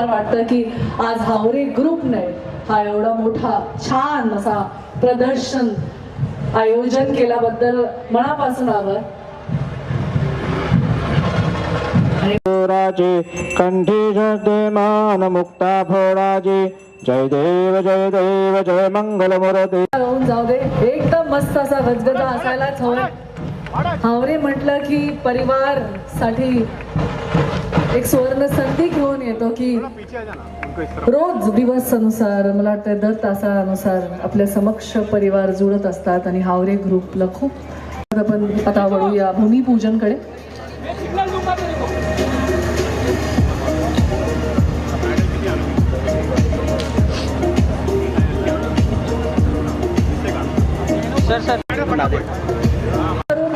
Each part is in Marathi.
फार वाटतं की आज हावरे ग्रुपने हा एवढा मोठा छान असा प्रदर्शन आयोजन केल्याबद्दल मनापासून आभार. राजे कंठी जय मान मुक्ता भोराजे जय देव जय मंगल मूर्ती. राहून जाऊ दे, एकदम मस्त असा गजगजा असायलाच हवा. हावरे म्हटलं की परिवार साठी एक सुवर्ण संधी घेऊन येतो की रोज दिवसानुसार मला वाटतं दर तासानुसार आपल्या समक्ष परिवार जुळत असतात आणि हावरे ग्रुपला खूप. आपण आता वळूया भूमिपूजनकडे.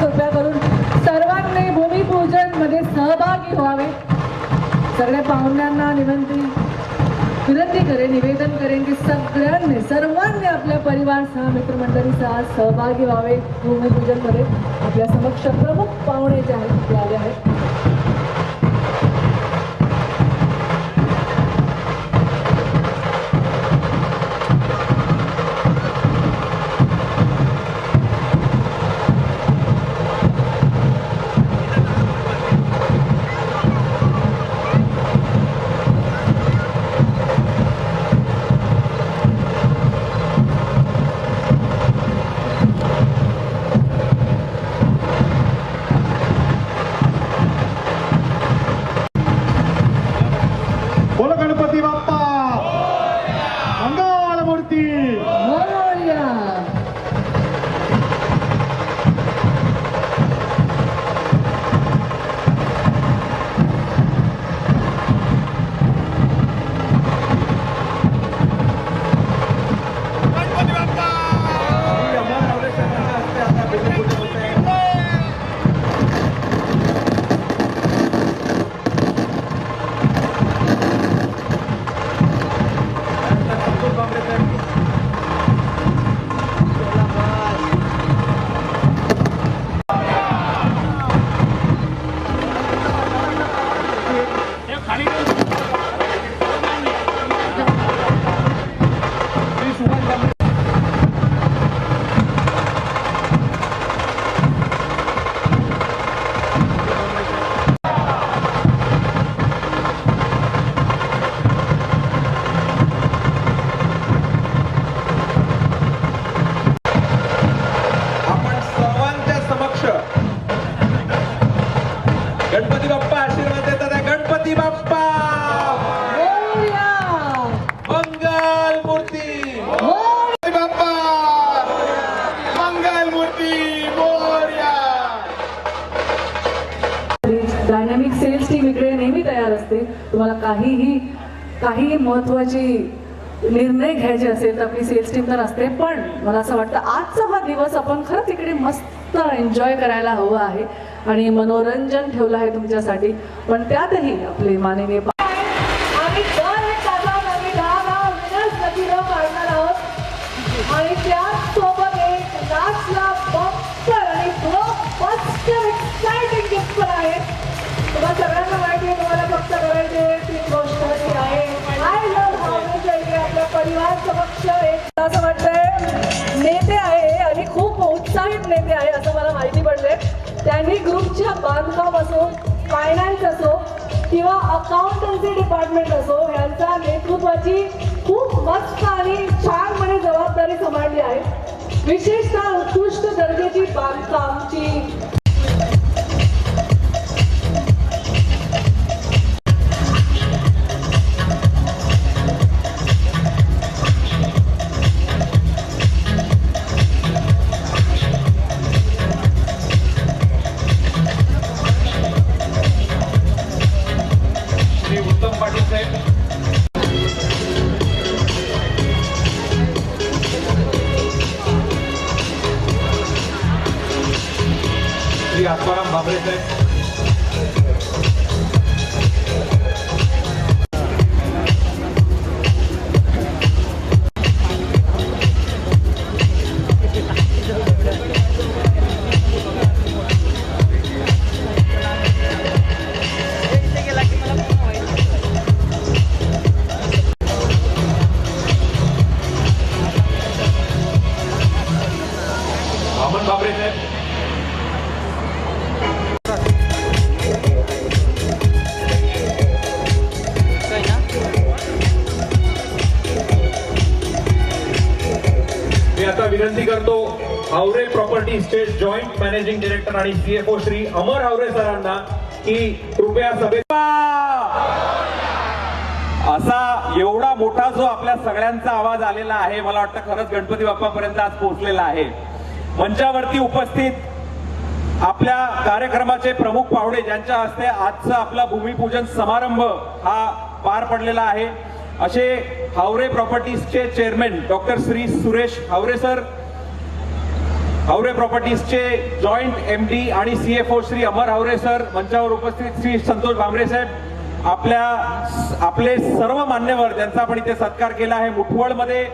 कृपया करून सर्वांनी भूमिपूजन मध्ये सहभागी व्हावे. सगळ्या पाहुण्यांना विनंती करेन, निवेदन करेन की सर्वांनी आपल्या परिवारसह मित्रमंडळीसह सहभागी व्हावे भूमिपूजन मध्ये. आपल्या समक्ष प्रमुख पाहुणे जे आहेत ते आले आहेत. गणपती बाप्पा आशीर्वाद देतात. गणपती बाप्पा मंगल मूर्ती, बाप्पा मंगल मूर्ती मोरया. डायनामिक सेल्स टीम इकडे नेहमी तयार असते. तुम्हाला काही महत्वाची निर्णय घ्यायचे असेल तर आपली सेल्स टीम तर असते. पण मला असं वाटतं आजचा हा दिवस आपण खरंच इकडे मस्त एन्जॉय करायला हवं आहे आणि मनोरंजन ठेवलं आहे तुमच्यासाठी. पण त्यातही आपले माननीय आणि त्याचसोबत एक लास्टला बंपर आणि ब्लॉकबस्टर एक्साइटिंग गिफ्ट पण आहे. तुम्हाला सगळ्यांना माहिती आहे, तुम्हाला फक्त करायचे ती गोष्ट अशी आहे. आय लव्ह हावरेच्या इथे आपल्या परिवार समक्ष एक असं वाटतंय नेते आहे आणि खूप उत्साहित नेते आहे असं मला माहिती पडले. त्यांनी ग्रुपच्या बांधकाम असो, फायनान्स असो किंवा अकाउंटन्सी डिपार्टमेंट असो यांच्या नेतृत्वाची खूप मस्त आणि छानपणे जबाबदारी सांभाळली आहे. विशेषतः उत्कृष्ट दर्जाची बांधकामची आत्माराम भाबरे साहेब. हावरे प्रॉपर्टीजचे जॉईंट मॅनेजिंग डायरेक्टर आणि CFO श्री अमर हावरे सरांना की कृपया सभेत असा एवढा मोठा जो आपल्या सगळ्यांचा आवाज आलेला आहे, मला वाटतं खरंच गणपती बाप्पापर्यंत आज पोहोचलेला आहे. मंचावरती उपस्थित आपल्या कार्यक्रमाचे प्रमुख पाहुणे ज्यांच्या हस्ते आजचा आपला भूमिपूजन समारंभ हा पार पडलेला आहे, असे हावरे प्रॉपर्टीजचे chairman doctor Shri Suresh Havare sir, Havare प्रॉपर्टीजचे जॉईंट MD आणि CFO श्री अमर हावरे सर, मंचावर उपस्थित श्री संतोष भांबरे साहेब, आपले सर्व मान्यवर ज्यांचा आपण इथे सत्कार केला आहे. मुठवडमध्ये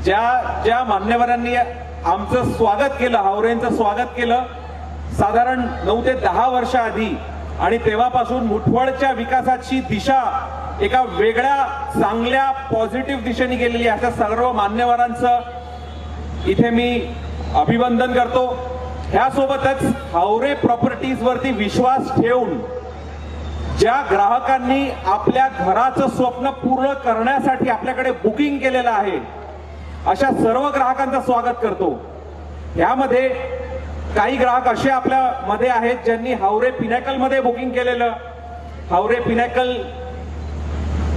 ज्या मान्यवरांनी आमचं स्वागत केलं, हावरेंचं स्वागत केलं साधारण 9 ते 10 वर्ष आधी, आणि तेव्हापासून मुठवडच्या विकासाची दिशा एका वेगळ्या चांगल्या पॉझिटिव्ह दिशेने गेलेली आहे. अशा सर्व मान्यवरांचं इथे मी अभिवंदन करतो. ह्यासोबतच हावरे प्रॉपर्टीज वरती विश्वास ठेवून ज्या ग्राहकांनी आपल्या घराचं स्वप्न पूर्ण करण्यासाठी आपल्याकडे बुकिंग केलेलं आहे, अशा सर्व ग्राहकांचं स्वागत करतो. यामध्ये काही ग्राहक असे आपल्या मध्ये आहेत ज्यांनी हावरे पिनॅकल मध्ये बुकिंग केलेलं. हावरे पिनॅकल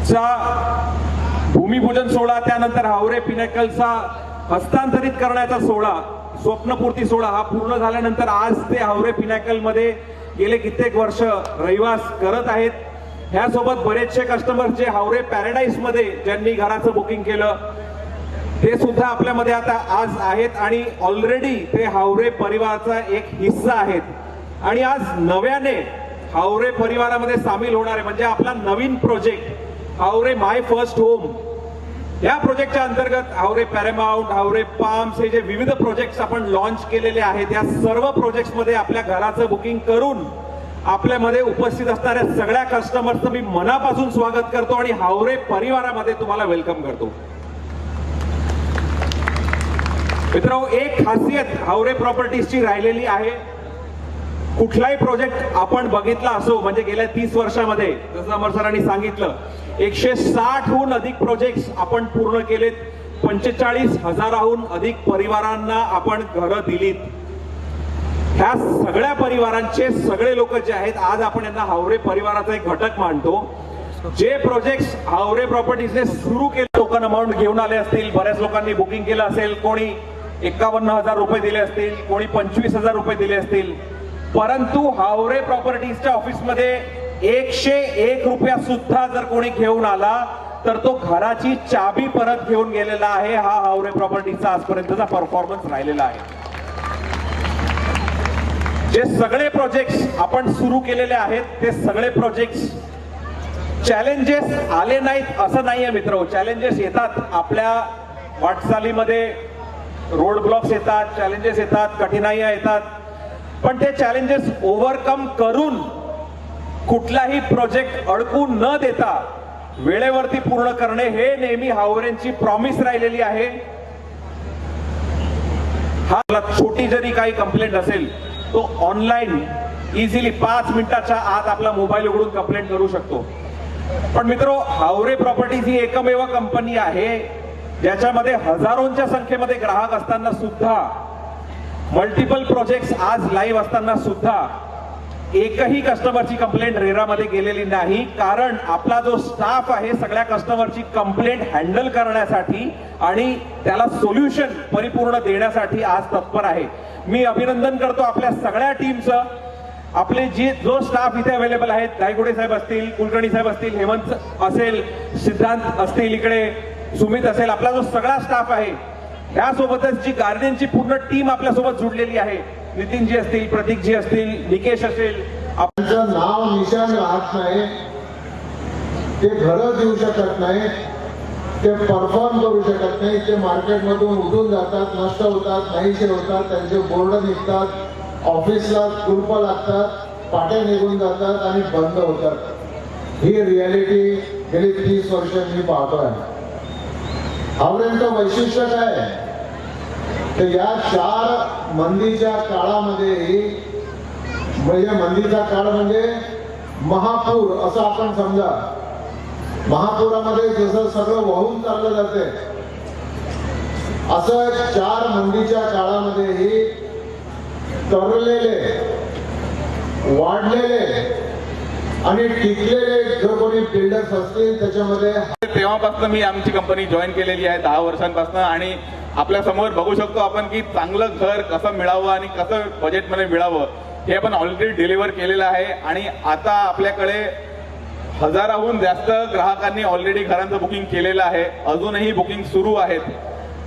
चा भूमिपूजन सोहळा, त्यानंतर हावरे पिनॅकलचा हस्तांतरित करण्याचा सोहळा, स्वप्नपूर्ती सोहळा हा पूर्ण झाल्यानंतर आज ते हावरे पिनॅकल मध्ये गेले कित्येक वर्ष रहिवास करत आहेत. ह्यासोबत बरेचसे कस्टमर जे हावरे पॅराडाईज मध्ये ज्यांनी घराचं बुकिंग केलं ते सुद्धा आपल्यामध्ये आता आज आहेत आणि ऑलरेडी ते हावरे परिवाराचा एक हिस्सा आहेत. आणि आज नव्याने हावरे परिवारामध्ये सामील होणारे म्हणजे आपला नवीन प्रोजेक्ट हावरे माय फर्स्ट होम, या प्रोजेक्टच्या अंतर्गत हावरे पॅरामाउंट, हावरे पाम्स हे जे विविध प्रोजेक्ट्स आपण लॉन्च केलेले आहेत, या सर्व प्रोजेक्ट्स मध्ये आपल्या घराचं बुकिंग करून आपल्यामध्ये उपस्थित असणाऱ्या सगळ्या कस्टमर्सचं मी मनापासून स्वागत करतो आणि हावरे परिवारामध्ये तुम्हाला वेलकम करतो. मित्रांनो, एक खासियत हावरे प्रॉपर्टीजची राहिलेली आहे. कुठलाही प्रोजेक्ट आपण बघितला असो, म्हणजे गेल्या 30 वर्षामध्ये जसं अमर सरांनी सांगितलं 160हून अधिक प्रोजेक्ट्स आपण पूर्ण केलेत, 45,000हून अधिक परिवारांना आपण घरं दिलीत. ह्या सगळ्या परिवारांचे सगळे लोक जे आहेत आज आपण यांना हावरे परिवाराचा एक घटक मानतो. जे प्रोजेक्ट्स हावरे प्रॉपर्टीजने सुरू केले, टोकन अमाऊंट घेऊन आले असतील, बऱ्याच लोकांनी बुकिंग केलं असेल, कोणी 51,000 रुपये दिले असतील, कोणी 25,000 रुपये दिले असतील, परंतु हावरे प्रॉपर्टीजच्या ऑफिसमध्ये 101 रुपया सुद्धा जर कोणी घेऊन आला तर तो घराची चाबी परत घेऊन गेलेला आहे. हा हावरे प्रॉपर्टीजचा आजपर्यंतचा परफॉर्मन्स राहिलेला आहे. जे सगळे प्रोजेक्ट्स आपण सुरू केलेले आहेत ते सगळे प्रोजेक्ट्स चॅलेंजेस आले नाहीत असं नाहीये मित्र. चॅलेंजेस येतात, आपल्या वाटचालीमध्ये रोड ब्लॉक्स येतात, चॅलेंजेस येतात, कठीणाईया येतात, पण ते चॅलेंजेस ओव्हरकम करून कुठलाही प्रोजेक्ट अडकून न देता वेळेवरती पूर्ण करणे हे नेहमी हावरेंची प्रॉमिस राहिलेली आहे. हा छोटी जरी काही कंप्लेंट असेल तो ऑनलाईन इझिली 5 मिनिटाच्या आत आपला मोबाईल उघडून कंप्लेंट करू शकतो. पण मित्रो, हावरे प्रॉपर्टीज ही एकमेव कंपनी आहे ज्याच्यामध्ये हजारोंच्या संख्येमध्ये ग्राहक असताना सुद्धा, मल्टिपल प्रोजेक्ट्स आज लाईव्ह असताना सुद्धा एकही कस्टमरची कंप्लेंट रेरामध्ये गेलेली नाही. कारण आपला जो स्टाफ आहे सगळ्या कस्टमरची कंप्लेंट हँडल करण्यासाठी आणि त्याला सोल्युशन परिपूर्ण देण्यासाठी आज तत्पर आहे. मी अभिनंदन करतो आपल्या सगळ्या टीमचं. आपले जो स्टाफ इथे अवेलेबल आहेत, गायगुडे साहेब असतील, कुलकर्णी साहेब असतील, हेमंत असेल, सिद्धांत असतील, इकडे सुमित असेल, आपला जो सगळा स्टाफ आहे, त्यासोबतच जी गार्डनची पूर्ण टीम आपल्यासोबत जुडलेली आहे, नितीनजी असतील, प्रतीकजी असतील, निकेश असेल, आपलं नाव निशाण राहत नाही, ते घरं देऊ शकत नाही, ते परफॉर्म करू शकत नाही, ते मार्केटमधून उठून जातात, नष्ट होतात, नाहीसे होतात, त्यांचे बोर्ड निघतात, ऑफिसला कुलप लागतात, पाट्या निघून जातात आणि बंद होतात. ही रियालिटी गेली 30 वर्ष मी पाहतोय. हावरेंचं वैशिष्ट्य काय तर या 4 मंदीच्या काळामध्ये, म्हणजे मंदीचा काळ म्हणजे महापूर असं आपण समजा. महापुरामध्ये जसं सगळं वाहून चाललं जाते असं 4 मंदीच्या काळामध्येही तरलेले, वाढलेले आणि टिकलेले जर कोणी बिल्डर्स असतील त्याच्यामध्ये तेव्हापासून मी आमची कंपनी जॉईन केलेली आहे 10 वर्षांपासून आणि आपल्या समोर बघू शकतो आपण की चांगलं घर कसं मिळावं आणि कसं बजेटमध्ये मिळावं हे आपण ऑलरेडी डिलिव्हर केलेलं आहे आणि आता आपल्याकडे हजाराहून जास्त ग्राहकांनी ऑलरेडी घरांचं बुकिंग केलेलं आहे. अजूनही बुकिंग सुरू आहेत.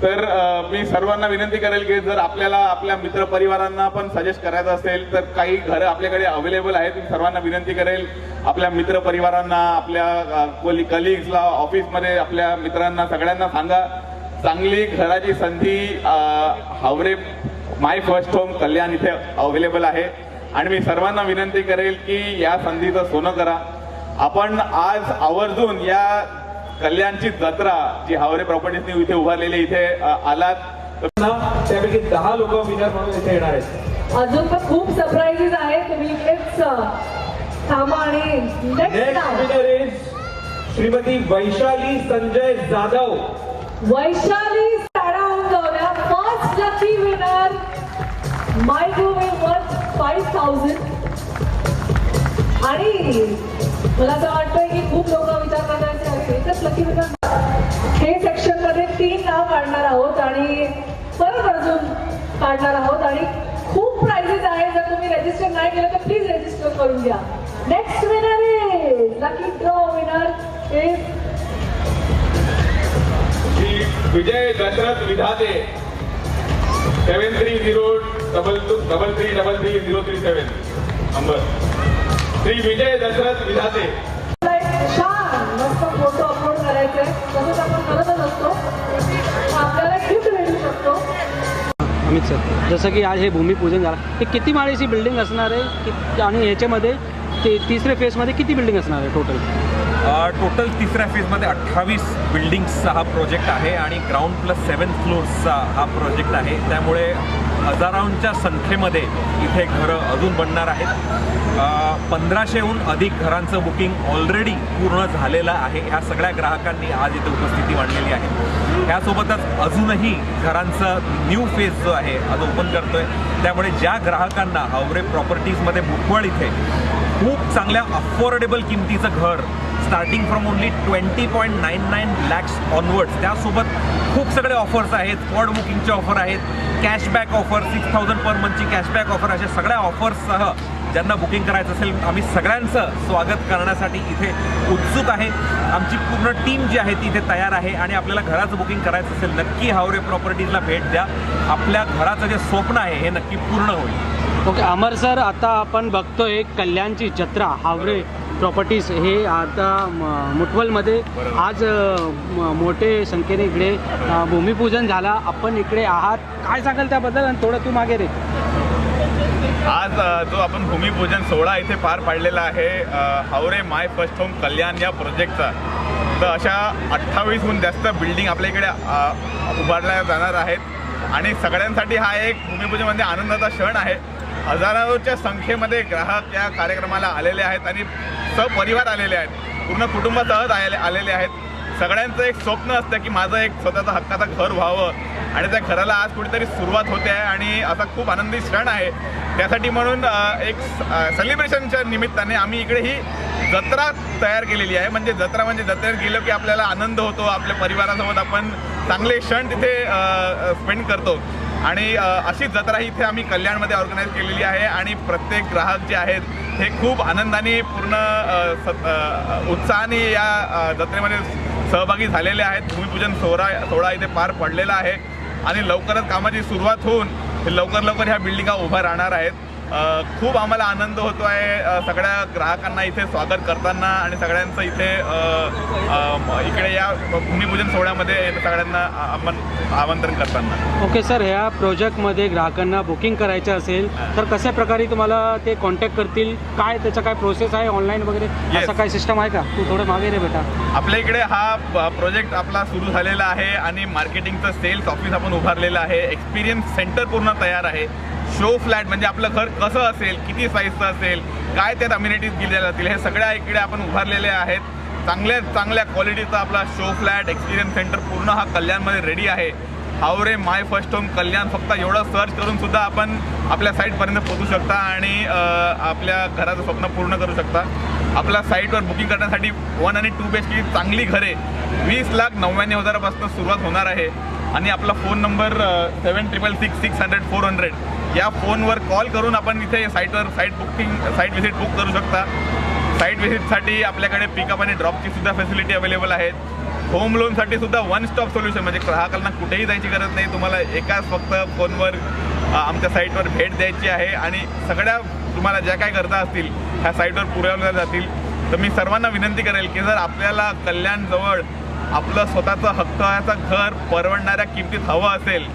तर मी सर्वांना विनंती करेल की जर आपल्याला आपल्या मित्रपरिवारांना पण सजेस्ट करायचं असेल तर काही घरं आपल्याकडे अवेलेबल आहेत. मी सर्वांना विनंती करेल आपल्या मित्रपरिवारांना, आपल्या कलिग्सला, ऑफिसमध्ये आपल्या मित्रांना सगळ्यांना सांगा चांगली घराची संधी हावरे माय फर्स्ट होम कल्याण इथे अवेलेबल आहे. आणि मी सर्वांना विनंती करेल की या संधीचं सोनं करा. आपण आज आवर्जून या कल्याणची जत्रा जी हावरे प्रॉपर्टीजनी इथे उभारलेली इथे आलात त्यापैकी 10 लोक विनर म्हणून इथे येणार आहेत. अजून पण खूप सरप्राईजेस आहेत. तुम्ही इकडेच थांबा आणि next winner is Shrimati Vaishali Sanjay Jadhav. Vaishali साडा होऊन जाऊया. First lucky winner microwave worth 5000. आणि मला असं वाटतंय की खूप लोक विचार करायचे एकच लकी विनर. हे सेक्शन मध्ये 3 नाव काढणार आहोत आणि परत अजून काढणार आहोत आणि खूप प्राइजेस आहेत. जर तुम्ही रजिस्टर नाही केलं तर प्लीज रजिस्टर करून घ्या. Next winner is lucky draw winner is Shri Vijay Dashrath Vidhate 7302333337 number. Shri Vijay Dashrath Vidhate. छान मस्त फोटो अपलोड करायचे तसंच आपण करतच असतो. आपल्याला गिफ्ट मिळू शकतो. अमित सर, जसं की आज हे भूमिपूजन झालं, हे किती माळीची बिल्डिंग असणार आहे आणि ह्याच्यामध्ये ते तिसऱ्या फेजमध्ये किती बिल्डिंग असणार आहे टोटल? टोटल तिसऱ्या फेजमध्ये 28 बिल्डिंग्सचा हा प्रोजेक्ट आहे आणि ग्राउंड प्लस 7 फ्लोर्सचा हा प्रोजेक्ट आहे. त्यामुळे हजारांच्या संख्येमध्ये इथे घरं अजून बनणार आहेत. 1500हून अधिक घरांचं बुकिंग ऑलरेडी पूर्ण झालेलं आहे. ह्या सगळ्या ग्राहकांनी आज इथे उपस्थिती मांडलेली आहे. ह्यासोबतच अजूनही घरांचा न्यू फेज जो आहे आज ओपन करतोय. त्यामुळे ज्या ग्राहकांना हावरे प्रॉपर्टीजमध्ये मुठवळ इथे खूप चांगल्या अफोर्डेबल किमतीचं घर starting from only 20.99 lakhs onwards, त्यासोबत खूप सगळे ऑफर्स आहेत. स्पॉट बुकिंगचे ऑफर आहेत, कॅशबॅक ऑफर, 6000 पर मंथची कॅशबॅक ऑफर, अशा सगळ्या ऑफर्ससह ज्यांना बुकिंग करायचं असेल आम्ही सगळ्यांचं स्वागत करण्यासाठी इथे उत्सुक आहे. आमची पूर्ण टीम जी आहे ती इथे तयार आहे आणि आपल्याला घराचं बुकिंग करायचं असेल नक्की हावरे प्रॉपर्टीजला भेट द्या. आपल्या घराचं जे स्वप्न आहे हे नक्की पूर्ण होईल. ओके अमर सर, आता आपण बघतोय कल्याणची जत्रा हावरे प्रॉपर्टीज हे आता मुठवलमध्ये आज मोठे संख्येने इकडे भूमिपूजन झाला. आपण इकडे आहात, काय सांगाल त्याबद्दल? आणि थोडं तू मागे रे. आज जो आपण भूमिपूजन सोहळा इथे पार पाडलेला आहे हावरे माय फर्स्ट होम कल्याण या प्रोजेक्टचा, तर अशा 28हून जास्त बिल्डिंग आपल्या इकडे उभारल्या जाणार आहेत आणि सगळ्यांसाठी हा एक भूमिपूजन म्हणजे आनंदाचा क्षण आहे. हजारोच्या संख्येमध्ये ग्राहक या कार्यक्रमाला आलेले आहेत आणि सपरिवार आलेले आहेत, पूर्ण कुटुंबासह आलेले आहेत. सगळ्यांचं एक स्वप्न असतं की माझं एक स्वतःचं हक्काचं घर व्हावं आणि त्या घराला आज कुठेतरी सुरुवात होते आहे आणि असा खूप आनंदी क्षण आहे. त्यासाठी म्हणून एक सेलिब्रेशनच्या निमित्ताने आम्ही इकडे ही जत्रा तयार केलेली आहे. म्हणजे जत्रा म्हणजे जत्रेत गेलो की आपल्याला आनंद होतो, आपल्या परिवारासोबत आपण चांगले क्षण तिथे स्पेंड करतो आणि अशी जत्रा इथे आम्ही कल्याणमध्ये ऑर्गनाईज केलेली आहे आणि प्रत्येक ग्राहक जे आहेत हे खूप आनंदाने पूर्ण उत्साहाने या जत्रेमध्ये सहभागी झालेले आहेत. भूमिपूजन सोहळा इथे पार पडलेला आहे आणि लवकरच कामाची सुरुवात होऊन लवकर ह्या बिल्डिंगा उभ्या राहणार आहेत. खूप आम्हाला आनंद होतो आहे सगळ्या ग्राहकांना इथे स्वागत करताना आणि सगळ्यांचं इथे इकडे या भूमिपूजन सोहळ्यामध्ये सगळ्यांना आमंत्रण करताना. ओके सर, ह्या प्रोजेक्टमध्ये ग्राहकांना बुकिंग करायचं असेल तर कशा प्रकारे तुम्हाला ते कॉन्टॅक्ट करतील? काय त्याचा काय प्रोसेस आहे ऑनलाईन वगैरे असं काय सिस्टम आहे का? तू थोडं मागे रे बेटा. आपल्या इकडे हा प्रोजेक्ट आपला सुरू झालेला आहे आणि मार्केटिंगचं सेल्स ऑफिस आपण उभारलेलं आहे. एक्सपिरियन्स सेंटर पूर्ण तयार आहे. शो फ्लॅट म्हणजे आपलं घर कसं असेल, किती साईजचं असेल, काय त्यात अम्युनिटीज दिल्या जातील, हे सगळ्या इकडे आपण उभारलेले आहेत. चांगल्या क्वालिटीचा आपला शो फ्लॅट एक्सपिरियन्स सेंटर पूर्ण हा कल्याणमध्ये रेडी आहे. हावरे माय फर्स्ट होम कल्याण फक्त एवढं सर्च करून सुद्धा आपण आपल्या साईटपर्यंत पोहोचू शकता आणि आपल्या घराचं स्वप्न पूर्ण करू शकता. आपल्या साईटवर बुकिंग करण्यासाठी 1 आणि 2 BHK चांगली घरे 20,99,000पासून सुरुवात होणार आहे. आणि आपला फोन नंबर 7666600400 या फोनवर कॉल करून आपण इथे साईट व्हिजिट बुक करू शकता. साईट व्हिजिटसाठी आपल्याकडे पिकअप आणि ड्रॉपची सुद्धा फॅसिलिटी अवेलेबल आहेत. होम लोनसाठी सुद्धा वन स्टॉप सोल्युशन म्हणजे ग्राहकांना कुठेही जायची गरज नाही. तुम्हाला एकाच फक्त फोनवर आमच्या साईटवर भेट द्यायची आहे आणि सगळ्या तुम्हाला ज्या काय गरजा असतील ह्या साईटवर पुरवल्या जातील. तर मी सर्वांना विनंती करेल की जर आपल्याला कल्याणजवळ आपलं स्वतःचं हक्काचं घर परवडणाऱ्या किमतीत हवं असेल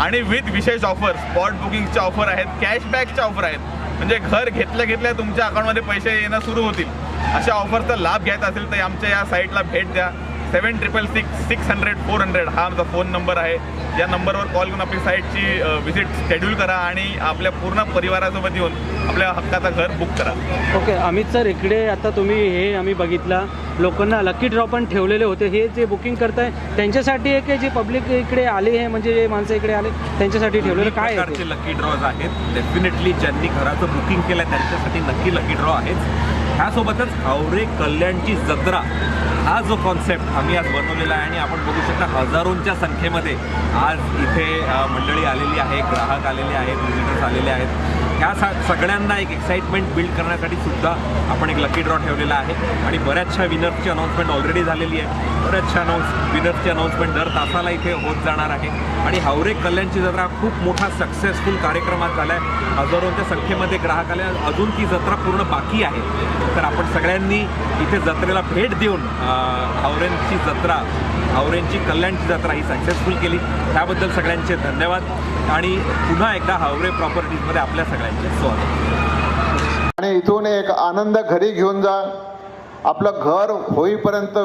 आणि विथ विशेष ऑफर, स्पॉट बुकिंगच्या ऑफर आहेत, कॅशबॅकच्या ऑफर आहेत, म्हणजे घर घेतल्या तुमच्या अकाउंटमध्ये पैसे येणं सुरू होतील. अशा ऑफरचा लाभ घ्यायचा असेल तर आमच्या या साईटला भेट द्या. 7666600400 हा आमचा फोन नंबर आहे. या नंबरवर कॉल करून आपली साईटची व्हिजिट शेड्यूल करा आणि आपल्या पूर्ण परिवारासोबत येऊन आपल्या हक्काचं घर बुक करा. ओके अमित सर, इकडे आता तुम्ही हे आम्ही बघितलं लोकांना लकी ड्रॉ पण ठेवलेले होते. हे जे बुकिंग करताय त्यांच्यासाठी आहे की जे पब्लिक इकडे आले आहे म्हणजे जे माणसं इकडे आले त्यांच्यासाठी ठेवलेलं काय प्रकारचे लकी ड्रॉज आहेत. डेफिनेटली ज्यांनी घराचं बुकिंग केलं आहे त्यांच्यासाठी नक्की लकी ड्रॉ आहेच. ह्यासोबतच हावरे कल्याणची जत्रा हा जो कॉन्सेप्ट आम्ही आज बनवलेला आहे आणि आपण बघू शकता हजारोंच्या संख्येमध्ये आज इथे मंडळी आलेली आहे, ग्राहक आलेले आहेत, व्हिजिटर्स आलेले आहेत. ह्या सगळ्यांना एक एक्साइटमेंट बिल्ड करण्यासाठी सुद्धा आपण एक लकी ड्रॉ ठेवलेला आहे आणि बऱ्याचशा विनर्सची अनाऊन्समेंट ऑलरेडी झालेली आहे. बऱ्याचशा विनर्सची अनाऊन्समेंट दर तासाला इथे होत जाणार आहे आणि हावरे कल्याणची जत्रा खूप मोठा सक्सेसफुल कार्यक्रमात झाला आहे. हजारोंच्या संख्येमध्ये ग्राहक आले. अजून ती जत्रा पूर्ण बाकी आहे. तर आपण सगळ्यांनी इथे जत्रेला भेट देऊन हावरेंची कल्याणची जत्रा ही सक्सेसफुल केली. त्याबद्दल सगळ्यांचे धन्यवाद आणि पुन्हा एकदा हावरे प्रॉपर्टीजमध्ये आपल्या सगळ्यांचे स्वागत. आणि इथून एक आनंद घरी घेऊन जा. आपलं घर होईपर्यंत